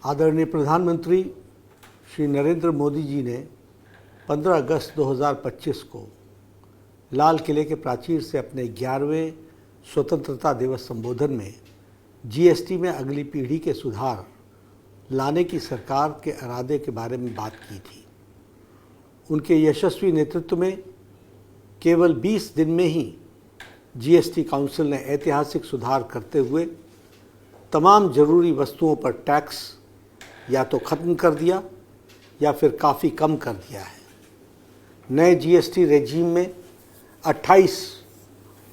आदरणीय प्रधानमंत्री श्री नरेंद्र मोदी जी ने 15 अगस्त 2025 को लाल किले के प्राचीर से अपने 11वें स्वतंत्रता दिवस संबोधन में जीएसटी में अगली पीढ़ी के सुधार लाने की सरकार के इरादे के बारे में बात की थी। उनके यशस्वी नेतृत्व में केवल 20 दिन में ही जीएसटी काउंसिल ने ऐतिहासिक सुधार करते हुए तमाम जरूरी वस्तुओं पर टैक्स या तो ख़त्म कर दिया या फिर काफ़ी कम कर दिया है। नए जीएसटी रेजीम में 28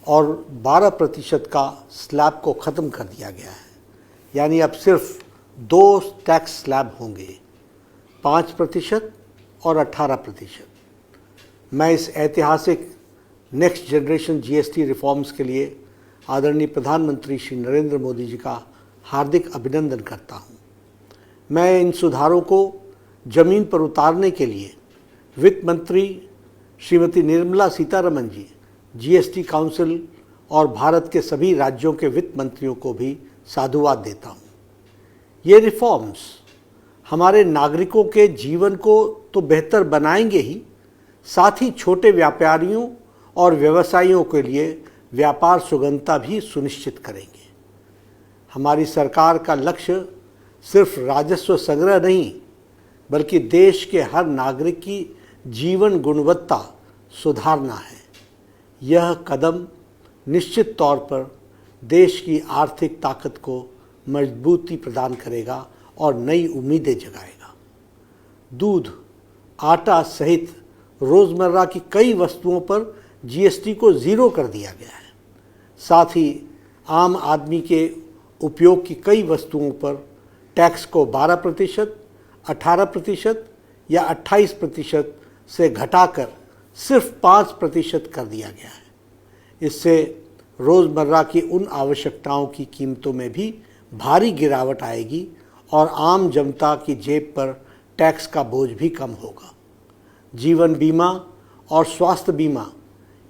और 12% का स्लैब को ख़त्म कर दिया गया है, यानी अब सिर्फ 2 टैक्स स्लैब होंगे, 5% और 18%। मैं इस ऐतिहासिक नेक्स्ट जनरेशन जीएसटी रिफॉर्म्स के लिए आदरणीय प्रधानमंत्री श्री नरेंद्र मोदी जी का हार्दिक अभिनंदन करता हूँ। मैं इन सुधारों को ज़मीन पर उतारने के लिए वित्त मंत्री श्रीमती निर्मला सीतारमण जी, जीएसटी काउंसिल और भारत के सभी राज्यों के वित्त मंत्रियों को भी साधुवाद देता हूँ। ये रिफॉर्म्स हमारे नागरिकों के जीवन को तो बेहतर बनाएंगे ही, साथ ही छोटे व्यापारियों और व्यवसायियों के लिए व्यापार सुगमता भी सुनिश्चित करेंगे। हमारी सरकार का लक्ष्य सिर्फ राजस्व संग्रह नहीं, बल्कि देश के हर नागरिक की जीवन गुणवत्ता सुधारना है। यह कदम निश्चित तौर पर देश की आर्थिक ताकत को मजबूती प्रदान करेगा और नई उम्मीदें जगाएगा। दूध, आटा सहित रोज़मर्रा की कई वस्तुओं पर जीएसटी को ज़ीरो कर दिया गया है। साथ ही आम आदमी के उपयोग की कई वस्तुओं पर टैक्स को 12%, 18% या 28% से घटाकर सिर्फ 5% कर दिया गया है। इससे रोज़मर्रा की उन आवश्यकताओं की कीमतों में भी भारी गिरावट आएगी और आम जनता की जेब पर टैक्स का बोझ भी कम होगा। जीवन बीमा और स्वास्थ्य बीमा,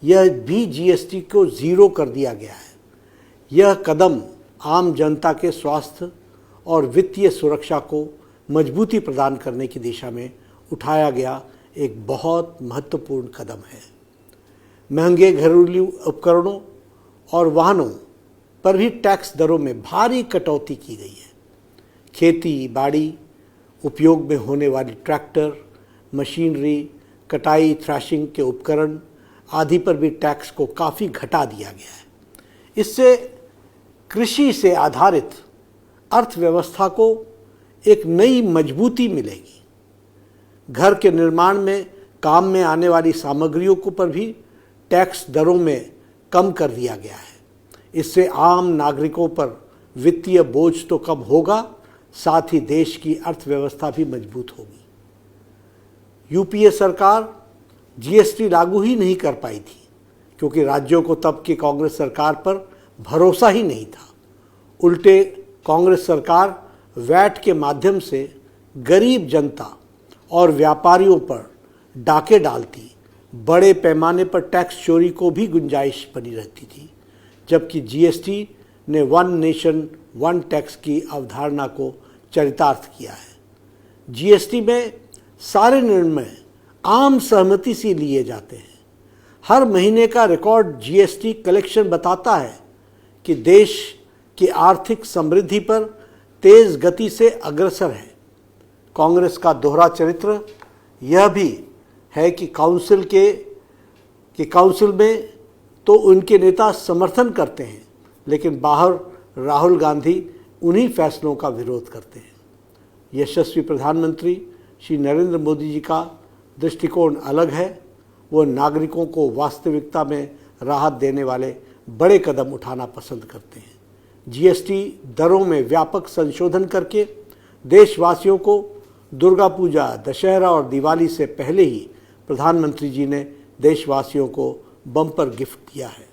यह भी जीएसटी को ज़ीरो कर दिया गया है। यह कदम आम जनता के स्वास्थ्य और वित्तीय सुरक्षा को मजबूती प्रदान करने की दिशा में उठाया गया एक बहुत महत्वपूर्ण कदम है। महंगे घरेलू उपकरणों और वाहनों पर भी टैक्स दरों में भारी कटौती की गई है। खेती बाड़ी उपयोग में होने वाली ट्रैक्टर, मशीनरी, कटाई थ्रैशिंग के उपकरण आदि पर भी टैक्स को काफ़ी घटा दिया गया है। इससे कृषि से आधारित अर्थव्यवस्था को एक नई मजबूती मिलेगी। घर के निर्माण में काम में आने वाली सामग्रियों को पर भी टैक्स दरों में कम कर दिया गया है। इससे आम नागरिकों पर वित्तीय बोझ तो कम होगा, साथ ही देश की अर्थव्यवस्था भी मजबूत होगी। यूपीए सरकार जीएसटी लागू ही नहीं कर पाई थी क्योंकि राज्यों को तब की कांग्रेस सरकार पर भरोसा ही नहीं था। उल्टे कांग्रेस सरकार वैट के माध्यम से गरीब जनता और व्यापारियों पर डाके डालती, बड़े पैमाने पर टैक्स चोरी को भी गुंजाइश बनी रहती थी, जबकि जीएसटी ने वन नेशन वन टैक्स की अवधारणा को चरितार्थ किया है। जीएसटी में सारे निर्णय आम सहमति से लिए जाते हैं। हर महीने का रिकॉर्ड जीएसटी कलेक्शन बताता है कि देश की आर्थिक समृद्धि पर तेज गति से अग्रसर है। कांग्रेस का दोहरा चरित्र यह भी है कि काउंसिल में तो उनके नेता समर्थन करते हैं, लेकिन बाहर राहुल गांधी उन्हीं फैसलों का विरोध करते हैं। यशस्वी प्रधानमंत्री श्री नरेंद्र मोदी जी का दृष्टिकोण अलग है। वो नागरिकों को वास्तविकता में राहत देने वाले बड़े कदम उठाना पसंद करते हैं। जीएसटी दरों में व्यापक संशोधन करके देशवासियों को दुर्गा पूजा, दशहरा और दिवाली से पहले ही प्रधानमंत्री जी ने देशवासियों को बम्पर गिफ्ट दिया है।